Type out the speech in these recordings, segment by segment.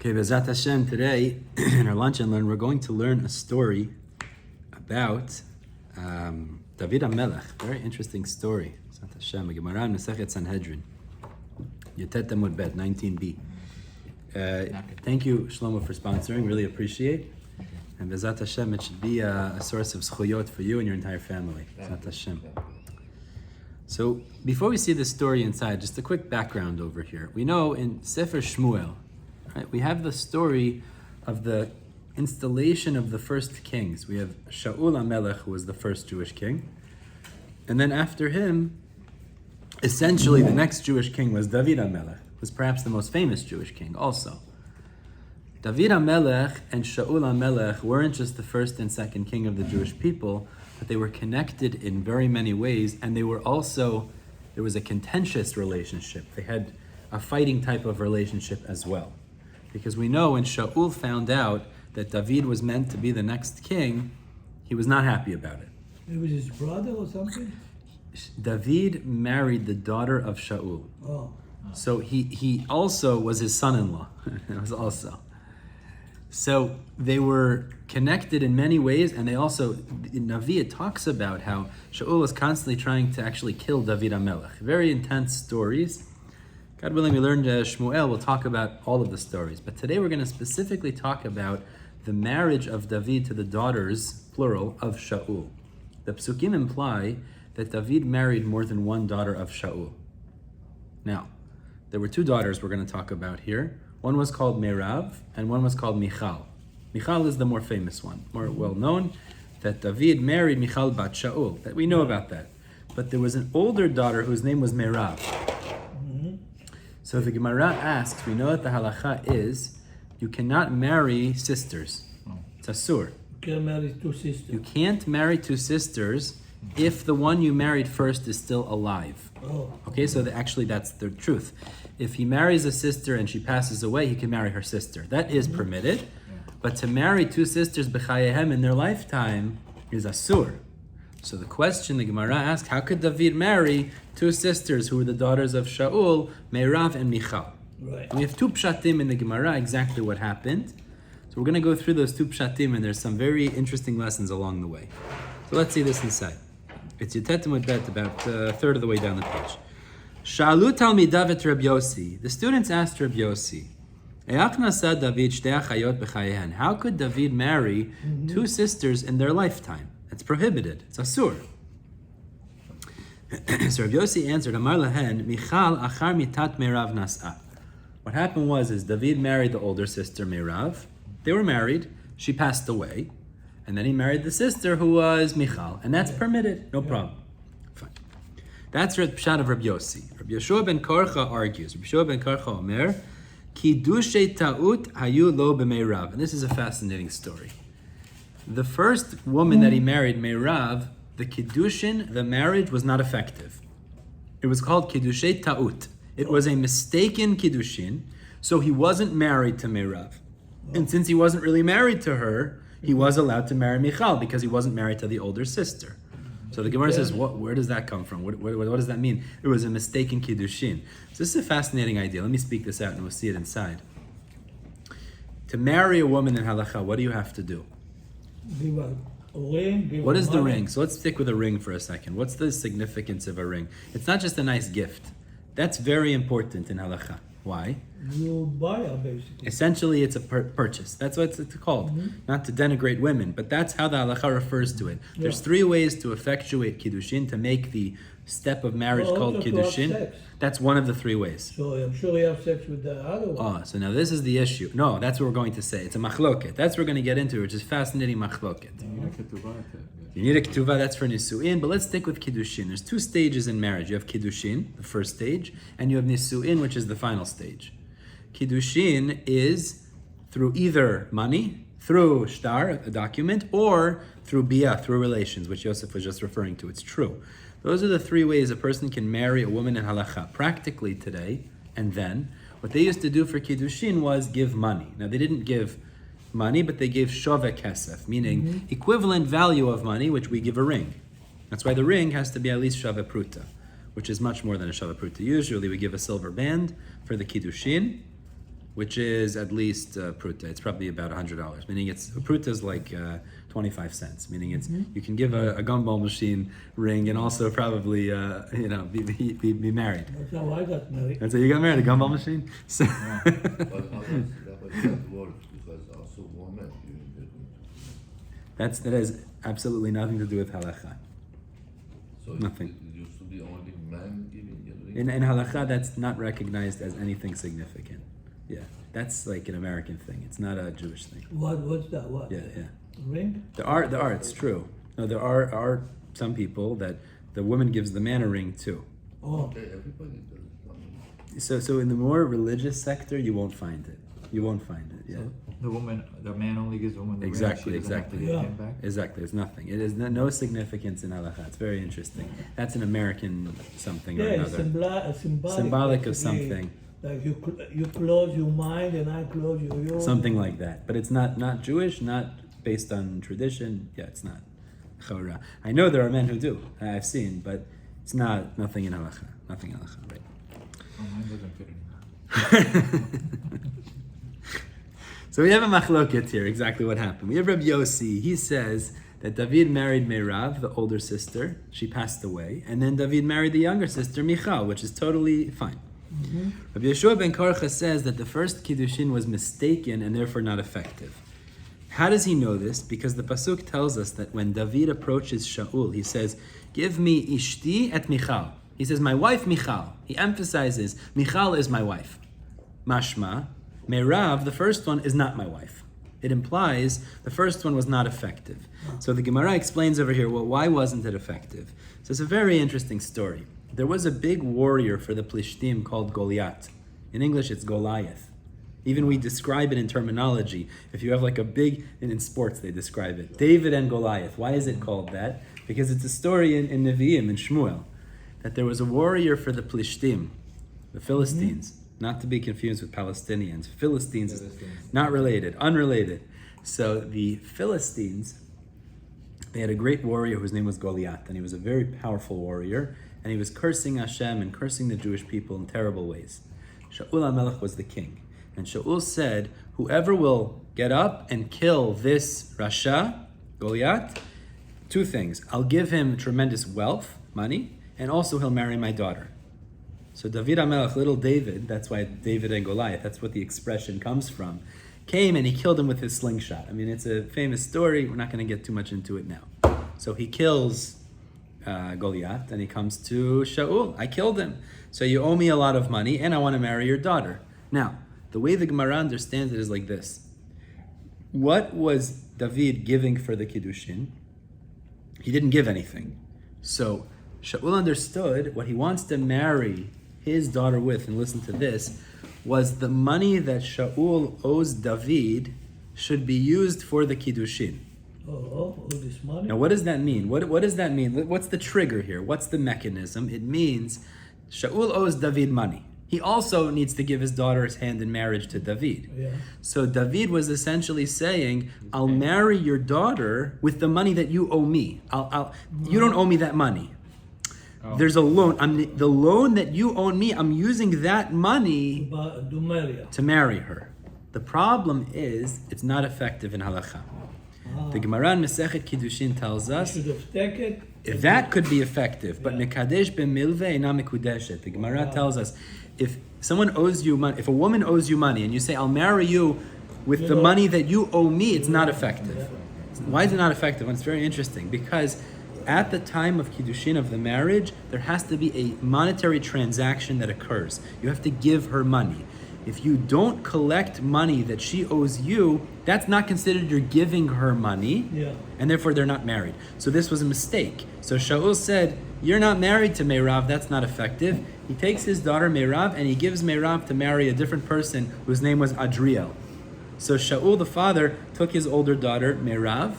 Okay, B'ezrat Hashem, today in our Lunch and Learn, we're going to learn a story about Dovid and Meirav. Very interesting story. B'ezrat Hashem, Gemara in Masechet Sanhedrin. Yotet Amud Bet, 19b. Thank you, Shlomo, for sponsoring. Really appreciate. And B'ezrat Hashem, it should be a source of zchuyot for you and your entire family. B'ezrat Hashem. So, before we see the story inside, just a quick background over here. We know in Sefer Shmuel, right, we have the story of the installation of the first kings. We have Shaul HaMelech, who was the first Jewish king. And then after him, essentially the next Jewish king was Dovid HaMelech, who was perhaps the most famous Jewish king also. Dovid HaMelech and Shaul HaMelech weren't just the first and second king of the Jewish people, but they were connected in very many ways, and they were also, there was a contentious relationship. They had a fighting type of relationship as well. Because we know when Shaul found out that David was meant to be the next king, he was not happy about it. It was his brother or something? David married the daughter of Shaul. Oh. So he also was his son-in-law. It was also. So they were connected in many ways, and they also, in Navi, it talks about how Shaul was constantly trying to actually kill Dovid HaMelech. Very intense stories. God willing, we learned Shmuel, we'll talk about all of the stories. But today we're going to specifically talk about the marriage of David to the daughters, plural, of Shaul. The psukim imply that David married more than one daughter of Shaul. Now, there were two daughters we're going to talk about here. One was called Meirav, and one was called Michal. Michal is the more famous one, more well-known, that David married Michal bat Shaul. That we know about that. But there was an older daughter whose name was Meirav. So the Gemara asks, we know that the halacha is, you cannot marry sisters. It's asur. You can't marry two sisters. You can't marry two sisters if the one you married first is still alive. Oh. Okay, so actually that's the truth. If he marries a sister and she passes away, he can marry her sister. That is permitted. But to marry two sisters b'chayehem in their lifetime is asur. So the question the Gemara asks, how could David marry two sisters who were the daughters of Shaul, Meirav and Michal? Right. And we have two pshatim in the Gemara, exactly what happened. So we're going to go through those two pshatim, and there's some very interesting lessons along the way. So let's see this inside. It's Yotet Amud Bet, about a third of the way down the page. Sha'alu talmidav et Reb Yossi. The students asked Reb Yossi, how could David marry two sisters in their lifetime? It's prohibited. It's asur. So Reb Yossi answered, Amar lahen, Michal achar mitat Meirav nas'a. What happened was David married the older sister Meirav. They were married. She passed away. And then he married the sister who was Michal. And that's permitted. No problem. Fine. That's the pshat of Reb Yossi. Reb Yeshua ben Korcha argues. Reb Yeshua ben Korcha omer, Kiddushay ta'ut hayu lo b'Meirav. And this is a fascinating story. The first woman that he married, Meirav, the kiddushin, the marriage was not effective. It was called Kiddushay ta'ut. It was a mistaken kiddushin, so he wasn't married to Meirav. And since he wasn't really married to her, he was allowed to marry Michal because he wasn't married to the older sister. So the Gemara says, where does that come from? What does that mean? It was a mistaken kiddushin. So this is a fascinating idea. Let me speak this out and we'll see it inside. To marry a woman in halakha, what do you have to do? Give a ring, give What is the money. ring? So let's stick with a ring for a second. What's the significance of a ring? It's not just a nice gift. That's very important in halakha. Why? You buy her, basically. Essentially, it's a purchase. That's what it's called. Not to denigrate women, but that's how the halakha refers to it. There's three ways to effectuate kiddushin, to make the step of marriage called also to have kiddushin. sex. That's one of the three ways. So I'm sure you have sex with the other one. So now this is the issue. No, that's what we're going to say. It's a machloket. That's what we're going to get into, which is fascinating machloket. You need a ketuvah, that's for nisu'in, but let's stick with kiddushin. There's two stages in marriage. You have kiddushin, the first stage, and you have nisu'in, which is the final stage. Kiddushin is through either money, through shtar, a document, or through biyah, through relations, which Yosef was just referring to. It's true. Those are the three ways a person can marry a woman in halakha. Practically today, and then, what they used to do for kiddushin was give money. Now, they didn't give money, but they gave shoveh kesef, meaning equivalent value of money, which we give a ring. That's why the ring has to be at least shoveh pruta, which is much more than a shavah pruta. Usually we give a silver band for the kiddushin, which is at least pruta. It's probably about $100. Meaning a pruta is like 25 cents. Meaning you can give a gumball machine ring and also probably be married. That's how I got married. And so you got married, a gumball machine. So But how does that work? Because also women that has absolutely nothing to do with halacha. so Nothing. It used to be only men giving a ring. In halacha, that's not recognized as anything significant. Yeah, that's like an American thing. It's not a Jewish thing. What's that? What? Yeah, yeah. Ring? There are. It's true. No, there are some people that the woman gives the man a ring too. Oh. Okay, everybody does. So in the more religious sector, you won't find it. You won't find it. Yeah. So the man only gives the woman the Exactly, ring. She doesn't have to exactly. give Yeah. him back. Exactly. There's nothing. It is no significance in halacha. It's very interesting. That's an American something or Yeah, it's another. symbolic. Symbolic of basically. something. Like you close your mind and I close your. Something like that. But it's not Jewish, not based on tradition. Yeah, it's not. Chora. I know there are men who do. I've seen, but it's nothing in halacha. Nothing in halacha, right? Oh, mine doesn't fit anymore. So we have a machloket here, exactly what happened. We have Rabbi Yossi, he says that Dovid married Meirav, the older sister, she passed away, and then Dovid married the younger sister, Michal, which is totally fine. Mm-hmm. Rabbi Yeshua ben Korcha says that the first Kiddushin was mistaken and therefore not effective. How does he know this? Because the Pasuk tells us that when David approaches Shaul, he says, "Give me ishti et Michal." He says, "My wife Michal." He emphasizes, Michal is my wife. Mashma, Meirav, the first one, is not my wife. It implies the first one was not effective. So the Gemara explains over here, well, why wasn't it effective? So it's a very interesting story. There was a big warrior for the Plishtim called Goliath. In English, it's Goliath. Even we describe it in terminology. If you have like a big, in sports they describe it, David and Goliath. Why is it called that? Because it's a story in Nevi'im, in Shmuel, that there was a warrior for the Plishtim, the Philistines, not to be confused with Palestinians. Philistines is not related, unrelated. So the Philistines, they had a great warrior whose name was Goliath, and he was a very powerful warrior, and he was cursing Hashem and cursing the Jewish people in terrible ways. Shaul HaMelech was the king. And Shaul said, whoever will get up and kill this Rasha, Goliath, two things. I'll give him tremendous wealth, money, and also he'll marry my daughter. So Dovid HaMelech, little David, that's why David and Goliath, that's what the expression comes from, came and he killed him with his slingshot. I mean, it's a famous story. We're not going to get too much into it now. So he kills Goliath and he comes to Shaul. I killed him. So you owe me a lot of money and I want to marry your daughter. Now, the way the Gemara understands it is like this. What was David giving for the Kiddushin? He didn't give anything. So Shaul understood what he wants to marry his daughter with, and listen to this, was the money that Shaul owes David should be used for the Kiddushin. All this money. Now what does that mean? What does that mean? What's the trigger here? What's the mechanism? It means Shaul owes David money. He also needs to give his daughter's hand in marriage to David. Yeah. So David was essentially saying, I'll marry your daughter with the money that you owe me. You don't owe me that money. Oh. There's a loan. The loan that you owe me, I'm using that money to marry her. The problem is, it's not effective in halakha. The Gemara in Masechet Kiddushin tells us, Should have taken it. that could be effective, but mekadesh b'milve ena mekudeshet. The Gemara tells us, if someone owes you money, if a woman owes you money, and you say, I'll marry you with the money that you owe me, it's not effective. Why is it not effective? Well, it's very interesting, because at the time of Kiddushin, of the marriage, there has to be a monetary transaction that occurs. You have to give her money. If you don't collect money that she owes you, that's not considered you're giving her money, and therefore they're not married. So this was a mistake. So Shaul said, you're not married to Meirav, that's not effective. He takes his daughter Meirav and he gives Meirav to marry a different person whose name was Adriel. So Shaul, the father, took his older daughter Meirav,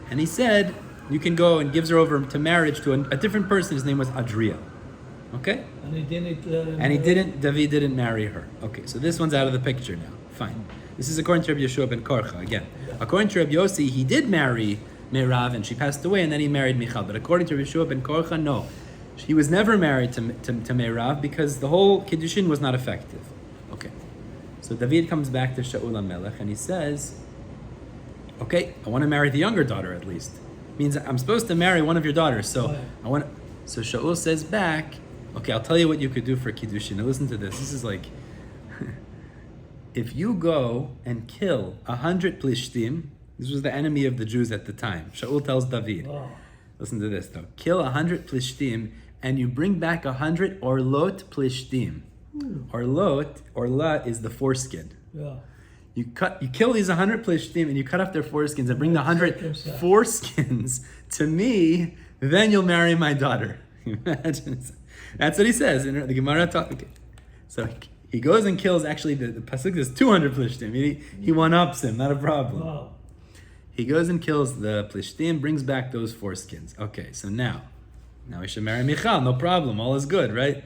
and he said, you can go, and gives her over to marriage to a different person. His name was Adriel. Okay? And he didn't. David didn't marry her. Okay, so this one's out of the picture now. Fine. This is according to Rabbi Yeshua ben Korcha again. According to Rabbi Yossi, he did marry Meirav and she passed away, and then he married Michal. But according to Rabbi Yeshua ben Korcha, no. He was never married to Meirav because the whole Kiddushin was not effective. Okay. So So David comes back to Shaul HaMelech and he says, okay, I want to marry the younger daughter at least. Means I'm supposed to marry one of your daughters. So So Shaul says back, okay, I'll tell you what you could do for Kiddushin. Now listen to this. This is like, if you go and kill 100 Plishtim, this was the enemy of the Jews at the time. Shaul tells David, listen to this though, kill 100 Plishtim and you bring back 100 Orlot Plishtim. Orla is the foreskin. Yeah. You kill these 100 Plishtim and you cut off their foreskins and bring the 100 foreskins to me, then you'll marry my daughter. Imagine. That's what he says in the Gemara talk. Okay. So he goes and kills, actually the pasuk is 200 Plishtim. He one-ups him, not a problem. Wow. He goes and kills the Plishtim, brings back those foreskins. Okay, so now he should marry Michal, no problem, all is good, right?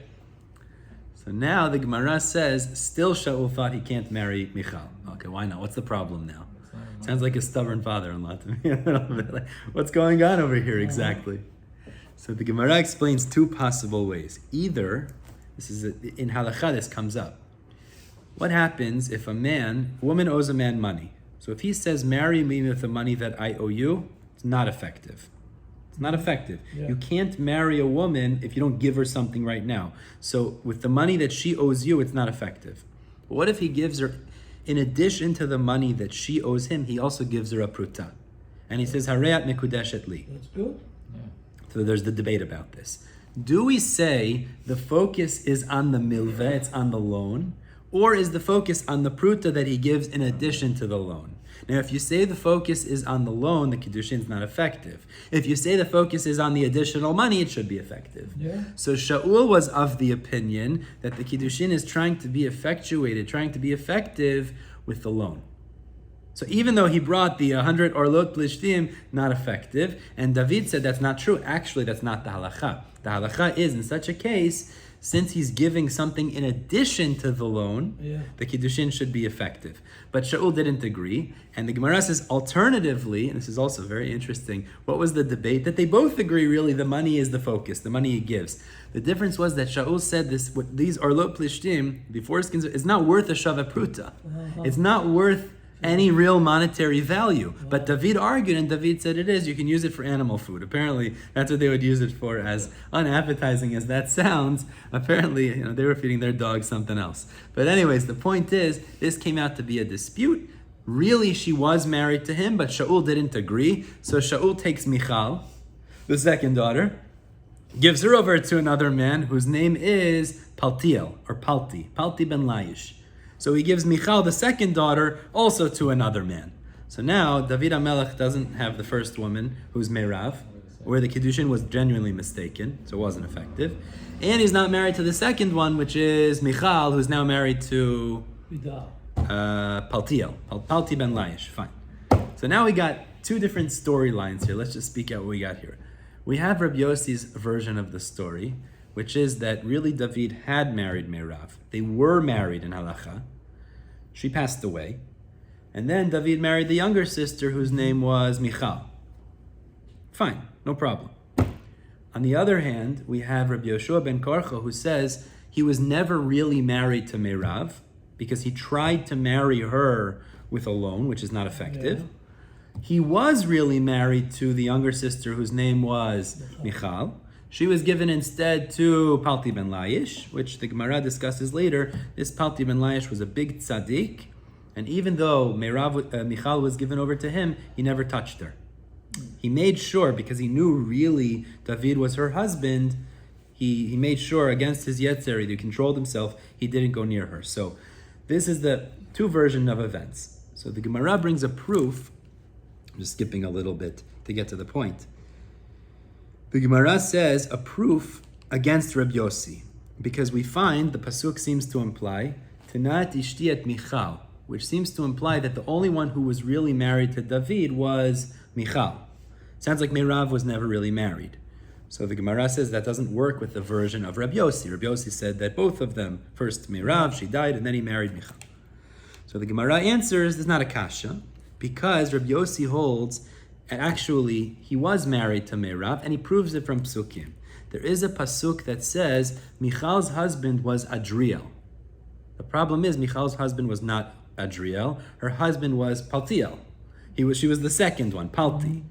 So now the Gemara says, still Shaul thought he can't marry Michal. Okay, why not? What's the problem now? Sounds like a stubborn father-in-law to me a little bit. Like, what's going on over here exactly? So the Gemara explains two possible ways. Either, in halakha this comes up. What happens if a woman owes a man money? So if he says, marry me with the money that I owe you, it's not effective. It's not effective. Yeah. You can't marry a woman if you don't give her something right now. So with the money that she owes you, it's not effective. But what if he gives her, in addition to the money that she owes him, he also gives her a pruta? And he says, Hareat mekudeshet li. That's good. Yeah. So there's the debate about this. Do we say the focus is on the milveh, it's on the loan, or is the focus on the pruta that he gives in addition to the loan? Now, if you say the focus is on the loan, the Kiddushin is not effective. If you say the focus is on the additional money, it should be effective. Yeah. So Shaul was of the opinion that the Kiddushin is trying to be effective with the loan. So even though he brought the 100 Orlot Plishtim, not effective, and David said that's not true, actually that's not the halacha. The halacha is, in such a case, since he's giving something in addition to the loan, the Kiddushin should be effective. But Shaul didn't agree, and the Gemara says alternatively, and this is also very interesting, what was the debate? That they both agree really the money is the focus, the money he gives. The difference was that Shaul said these Orlot Plishtim, the foreskins, is not worth a Shava Pruta. It's not worth any real monetary value. But David argued, and David said it is. You can use it for animal food. Apparently, that's what they would use it for, as unappetizing as that sounds. Apparently, they were feeding their dogs something else. But anyways, the point is, this came out to be a dispute. Really, she was married to him, but Shaul didn't agree. So Shaul takes Michal, the second daughter, gives her over to another man whose name is Paltiel, or Palti ben Laish. So he gives Michal, the second daughter, also to another man. So now, Dovid and Meirav doesn't have the first woman, who's Meirav, where the Kiddushin was genuinely mistaken, so it wasn't effective. And he's not married to the second one, which is Michal, who's now married to Paltiel, Palti ben Laish. Fine. So now we got two different storylines here. Let's just speak out what we got here. We have Rabbi Yossi's version of the story, which is that really David had married Meirav. They were married in halacha. She passed away. And then David married the younger sister whose name was Michal. Fine, no problem. On the other hand, we have Rabbi Yoshua ben Korcha who says he was never really married to Meirav because he tried to marry her with a loan, which is not effective. Yeah. He was really married to the younger sister whose name was Michal. She was given instead to Palti ben Laish, which the Gemara discusses later. This Palti ben Laish was a big tzaddik, and even though Michal was given over to him, he never touched her. He made sure, because he knew really David was her husband, he made sure against his yetzer, he controlled himself, he didn't go near her. So this is the two version of events. So the Gemara brings a proof. I'm just skipping a little bit to get to the point. The Gemara says a proof against Reb Yossi, because we find the pasuk seems to imply Tenat ishti et Michal, which seems to imply that the only one who was really married to David was Michal. Sounds like Meirav was never really married. So the Gemara says that doesn't work with the version of Reb Yossi. Reb Yossi said that both of them, first Meirav, she died, and then he married Michal. So the Gemara answers, there's not a kasha, because Reb Yossi holds, and actually he was married to Meirav, and he proves it from Psukim. There is a pasuk that says Michal's husband was Adriel. The problem is Michal's husband was not Adriel. Her husband was Paltiel. She was the second one, Palti.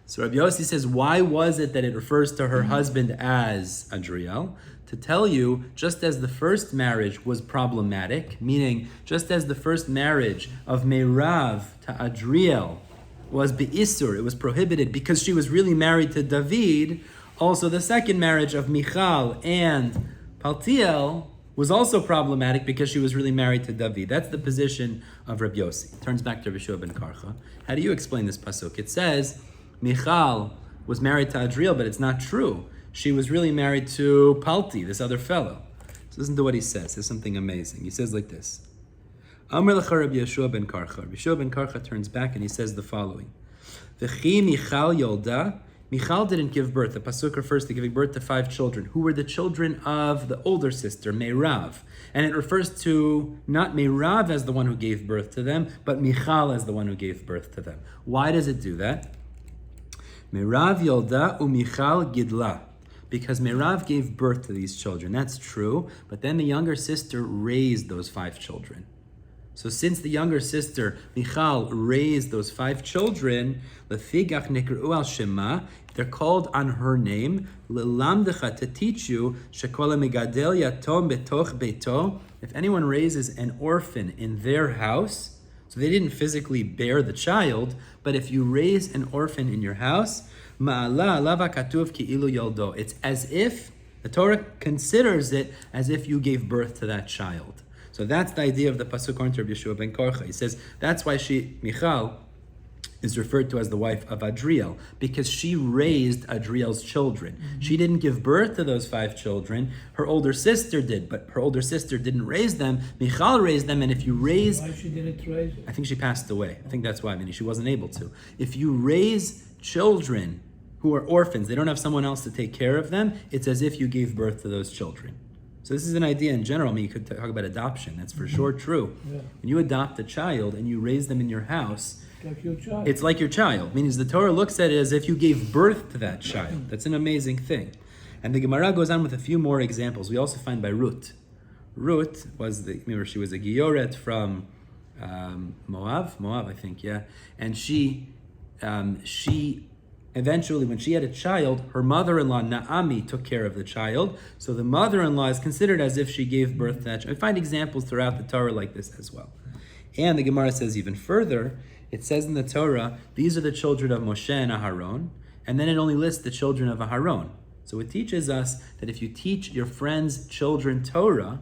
So Rabbi Yossi says, why was it that it refers to her husband as Adriel? To tell you, just as the first marriage was problematic, meaning just as the first marriage of Meirav to Adriel was be'isur, it was prohibited because she was really married to David, also the second marriage of Michal and Paltiel was also problematic because she was really married to David. That's the position of Rabbi Yossi. It turns back to Rabbi Shua ben Karcha. How do you explain this pasuk? It says, Michal was married to Adriel, but it's not true. She was really married to Palti, this other fellow. So listen to what he says. There's something amazing. He says like this. Amr lecha Rabbi Yeshua ben Karcha. Rabbi Yeshua ben Karcha turns back and he says the following. V'chi Michal yolda. Michal didn't give birth. The pasuk refers to giving birth to 5 children, who were the children of the older sister, Meirav. And it refers to not Meirav as the one who gave birth to them, but Michal as the one who gave birth to them. Why does it do that? Meirav yolda u'Michal gidla. Because Meirav gave birth to these children. That's true, but then the younger sister raised those 5 children. So since the younger sister, Michal, raised those 5 children, Lefigach nikru al shema, they're called on her name, Lelamdecha, to teach you, Shekola megadel yatom betoch beto, if anyone raises an orphan in their house, so they didn't physically bear the child, but if you raise an orphan in your house, Ma'ala alava katuv ki'ilu yoldo, it's as if, the Torah considers it as if you gave birth to that child. So that's the idea of the pasuk according to Rabbi Yeshua ben Karcha. He says that's why Michal is referred to as the wife of Adriel, because she raised Adriel's children. Mm-hmm. She didn't give birth to those 5 children. Her older sister did, but her older sister didn't raise them. Michal raised them, and if you raise... Why she didn't raise them? I think she passed away. I think that's why. She wasn't able to. If you raise children who are orphans, they don't have someone else to take care of them, it's as if you gave birth to those children. So this is an idea in general. You could talk about adoption. That's for sure true. Yeah. When you adopt a child and you raise them in your house, like your child. It's like your child. Meaning the Torah looks at it as if you gave birth to that child. That's an amazing thing. And the Gemara goes on with a few more examples. We also find by Ruth. Ruth was remember she was a Gioret from Moab, I think, yeah. And she eventually, when she had a child, her mother-in-law, Naomi, took care of the child. So the mother-in-law is considered as if she gave birth to that child. I find examples throughout the Torah like this as well. And the Gemara says even further, it says in the Torah, these are the children of Moshe and Aharon, and then it only lists the children of Aharon. So it teaches us that if you teach your friend's children Torah,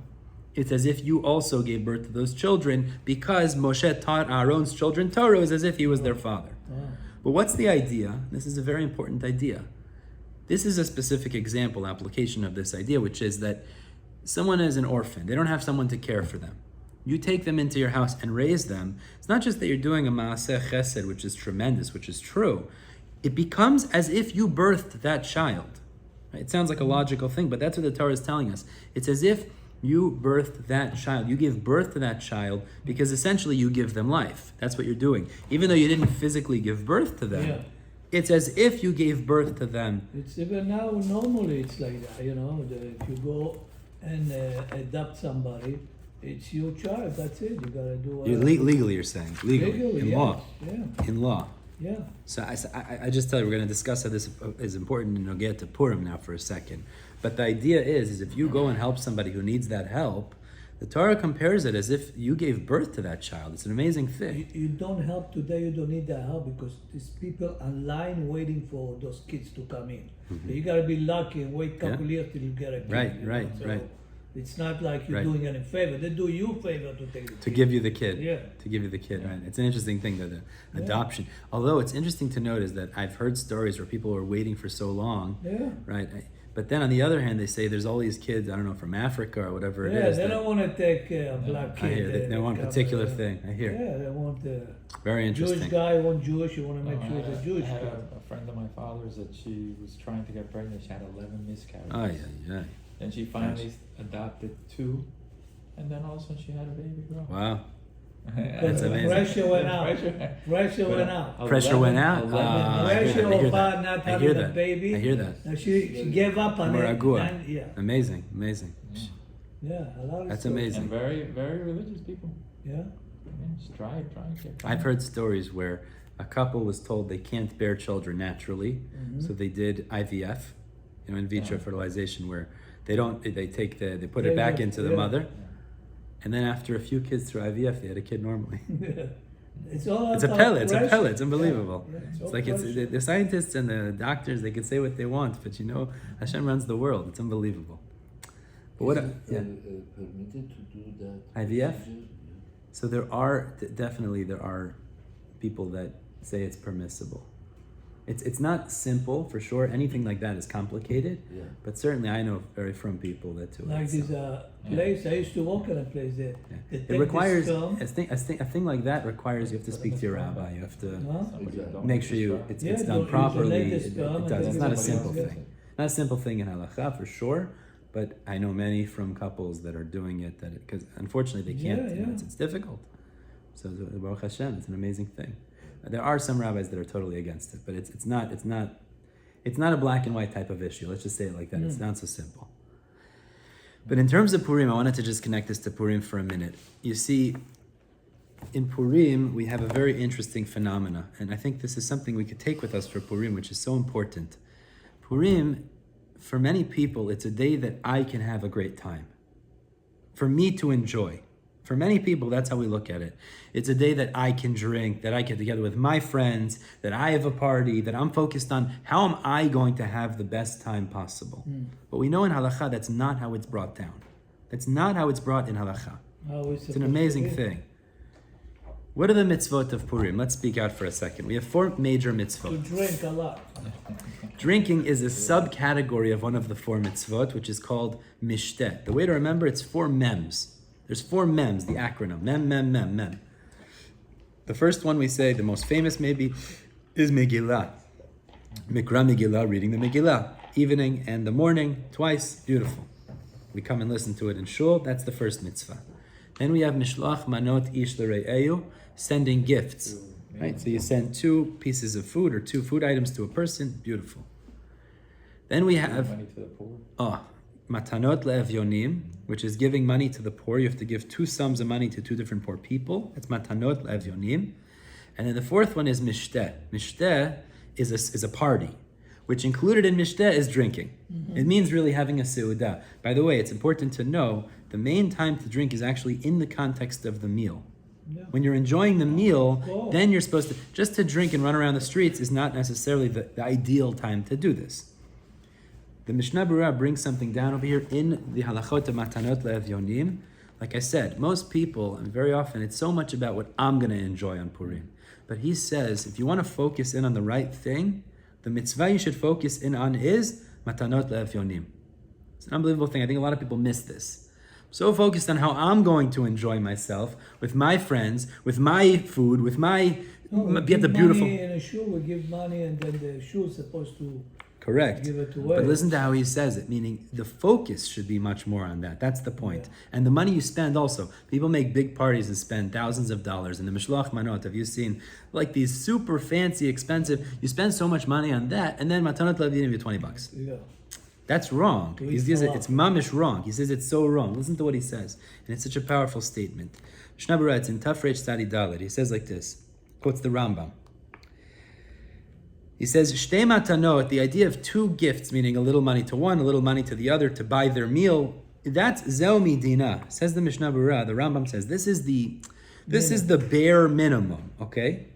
it's as if you also gave birth to those children, because Moshe taught Aharon's children Torah as if he was their father. But what's the idea? This is a very important idea. This is a specific example, application of this idea, which is that someone is an orphan. They don't have someone to care for them. You take them into your house and raise them. It's not just that you're doing a maaseh chesed, which is tremendous, which is true. It becomes as if you birthed that child. Right? It sounds like a logical thing, but that's what the Torah is telling us. It's as if you birthed that child. You give birth to that child because essentially you give them life. That's what you're doing. Even though you didn't physically give birth to them, it's as if you gave birth to them. It's even now, normally it's like that, if you go and adopt somebody, it's your child, that's it. You gotta do legally, you're saying. Legally in law. Yeah. In law. Yeah. So I just tell you, we're going to discuss how this is important, and we'll get to Purim now for a second. But the idea is if you go and help somebody who needs that help, the Torah compares it as if you gave birth to that child. It's an amazing thing. You don't help today, you don't need that help, because there's people online waiting for those kids to come in. Mm-hmm. So you got to be lucky and wait a couple years till you get a kid. Right. It's not like you're doing any favor. They do you a favor to take the kid. To give you the kid. Yeah. To give you the kid, right. It's an interesting thing, though, the adoption. Although it's interesting to note is that I've heard stories where people are waiting for so long. Yeah. Right. But then on the other hand, they say there's all these kids, I don't know, from Africa or whatever it is. Yeah, they don't want to take a black kid. I hear. They want a particular thing. I hear. Yeah, they want very interesting. Jewish guy, want Jewish, you want to make sure he's a Jewish guy. I had a friend of my father's that she was trying to get pregnant. She had 11 miscarriages. Oh, yeah. And she finally adopted 2, and then all of a sudden she had a baby girl. Wow. That's amazing. Pressure went out. Pressure went out. Pressure went out? Pressure about not having a baby. I hear that. Now she gave up on it. Amazing. Yeah. Yeah, a lot of That's stories. amazing. And very, very religious people. Yeah. Yes, try. Get I've heard stories where a couple was told they can't bear children naturally, so they did IVF, in vitro fertilization, where they put it back into the mother, and then after a few kids through IVF, they had a kid normally. It's a pellet. It's unbelievable. Yeah, It's like the scientists and the doctors, they can say what they want, but Hashem runs the world. It's unbelievable. But what? Is it, permitted to do that? IVF? procedure? So there are definitely people that say it's permissible. It's not simple for sure. Anything like that is complicated. Yeah. But certainly I know very from people that do it. Like this place, I used to work in a place there. Yeah. It requires a thing like that requires you have to speak to your rabbi. You have to Exactly. make sure it's done you properly. donate the It sperm does. and It's not a then simple somebody thing. else Not a simple thing in halakha for sure. But I know many from couples that are doing it because unfortunately they can't. It's difficult. So Baruch Hashem, it's an amazing thing. There are some rabbis that are totally against it, but it's not a black and white type of issue. Let's just say it like that. It's not so simple. But in terms of Purim, I wanted to just connect this to Purim for a minute. You see, in Purim, we have a very interesting phenomena, and I think this is something we could take with us for Purim, which is so important. Purim, for many people, it's a day that I can have a great time. For me to enjoy. For many people, that's how we look at it. It's a day that I can drink, that I get together with my friends, that I have a party, that I'm focused on how am I going to have the best time possible. But we know in halakha, that's not how it's brought down. That's not how it's brought in halakha. It's an amazing thing. What are the mitzvot of Purim? Let's speak out for a second. We have 4 major mitzvot. To drink a lot. Drinking is a subcategory of one of the 4 mitzvot, which is called mishteh. The way to remember, it's 4 mems. There's 4 mems, the acronym. Mem. The first one we say, the most famous maybe, is Megillah. Mikra Megillah, reading the Megillah. Evening and the morning, twice, beautiful. We come and listen to it in shul, that's the first mitzvah. Then we have Mishloach Manot Ish L'Re'eyu, sending gifts. Right? So you send 2 pieces of food or 2 food items to a person, beautiful. Then we have money to the poor. matanot le'evyonim, which is giving money to the poor. You have to give 2 sums of money to 2 different poor people. That's matanot le'evyonim. And then the 4th one is mishteh. Mishteh is a party, which included in mishteh is drinking. It means really having a seudah. By the way, it's important to know the main time to drink is actually in the context of the meal. Yeah. When you're enjoying the meal, then you're supposed to, just to drink and run around the streets is not necessarily the ideal time to do this. The Mishnah Berurah brings something down over here in the halachot of matanot le'evyonim. Like I said, most people, and very often, it's so much about what I'm going to enjoy on Purim. But he says, if you want to focus in on the right thing, the mitzvah you should focus in on is matanot le'evyonim. It's an unbelievable thing. I think a lot of people miss this. I'm so focused on how I'm going to enjoy myself with my friends, with my food, with my... Give the beautiful... money in a shul, we give money and then the shul is supposed to... Correct. Give it away. But listen to how he says it, meaning the focus should be much more on that. That's the point. Yeah. And the money you spend also. People make big parties and spend thousands of dollars. In the Mishloach Manot, have you seen like these super fancy, expensive, you spend so much money on that, and then Matanot Levinim you $20. Yeah. That's wrong. It's mamish wrong. He says it's so wrong. Listen to what he says. And it's such a powerful statement. Mishnah Berurah, it's in Tafresh Tzadi Dalet. He says like this, quotes the Rambam. He says, Shtei matanot, the idea of 2 gifts, meaning a little money to one, a little money to the other to buy their meal, that's zeu midina. Says the Mishnah Berurah, the Rambam says, this is the bare minimum, okay?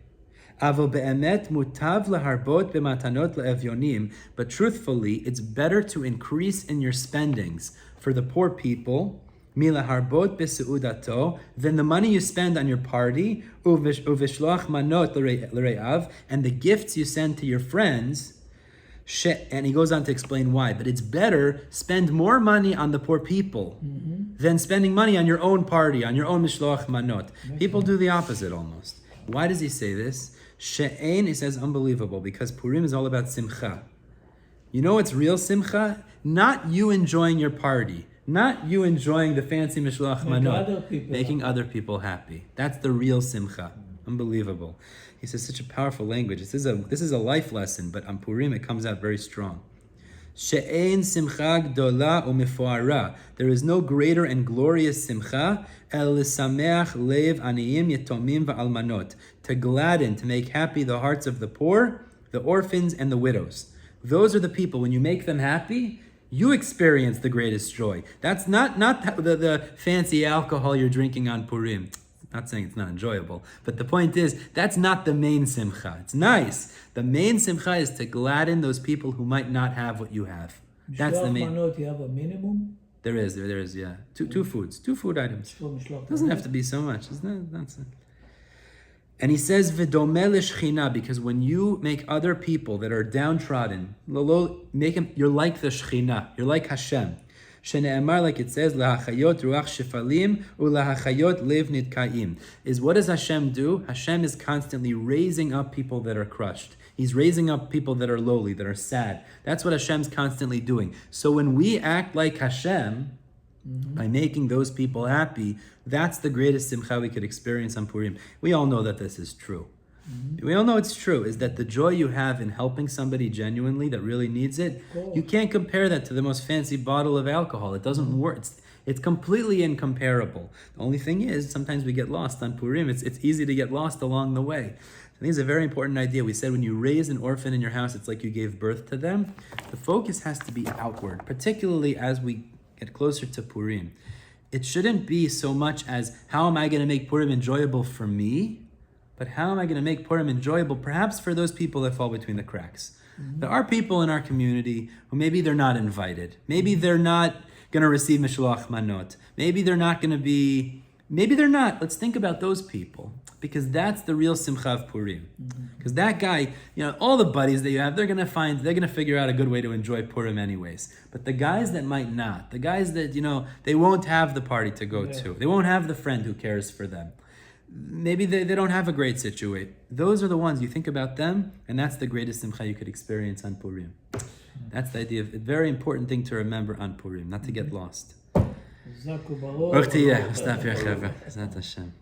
Avo be'emet mutav laharbot b'matanot le'evyonim, but truthfully, it's better to increase in your spendings for the poor people, milaharbot b'seudato, than the money you spend on your party, uvishloach manot l're'av, and the gifts you send to your friends. And he goes on to explain why, but it's better spend more money on the poor people than spending money on your own party, on your own mishloach manot. People do the opposite almost. Why does he say this? She'ein, he says, unbelievable, because Purim is all about simcha. You know what's real simcha? Not you enjoying your party. Not you enjoying the fancy mishloach manot, making other people happy. That's the real simcha. Unbelievable. He says such a powerful language. This is a life lesson, but on Purim it comes out very strong. She'ein simcha gdola u'mefuara. There is no greater and glorious simcha el l'sameach lev aniyim yetomim va'almanot. To gladden, to make happy the hearts of the poor, the orphans, and the widows. Those are the people, when you make them happy, you experience the greatest joy. That's not the fancy alcohol you're drinking on Purim. Not saying it's not enjoyable, but the point is, that's not the main simcha. It's nice. The main simcha is to gladden those people who might not have what you have. That's the main. Matanot, you have a minimum? There is, yeah. Two food items. Doesn't have to be so much. That's it. And he says, "V'domeh l'shchina," because when you make other people that are downtrodden, make them, you're like the Shechina, you're like Hashem. Shene'emar, like it says, "Lahachayot ruach shefalim ulahachayot lev nitkaim." Is what does Hashem do? Hashem is constantly raising up people that are crushed. He's raising up people that are lowly, that are sad. That's what Hashem's constantly doing. So when we act like Hashem, by making those people happy, that's the greatest simcha we could experience on Purim. We all know that this is true. We all know it's true, is that the joy you have in helping somebody genuinely that really needs it, you can't compare that to the most fancy bottle of alcohol. It doesn't work. It's completely incomparable. The only thing is, sometimes we get lost on Purim. It's easy to get lost along the way. I think it's a very important idea. We said when you raise an orphan in your house, it's like you gave birth to them. The focus has to be outward, particularly as we get closer to Purim. It shouldn't be so much as, how am I going to make Purim enjoyable for me? But how am I going to make Purim enjoyable perhaps for those people that fall between the cracks? There are people in our community who maybe they're not invited. Maybe they're not going to receive Mishloach Manot. Maybe they're not. Let's think about those people, because that's the real Simcha of Purim. Because that guy, all the buddies that you have, they're going to figure out a good way to enjoy Purim anyways. But the guys that might not, the guys that, they won't have the party to go to. They won't have the friend who cares for them. Maybe they don't have a great situation. Those are the ones, you think about them, and that's the greatest simcha you could experience on Purim. That's the idea of a very important thing to remember on Purim, not to get lost. Baruch tiyeh, Hashem.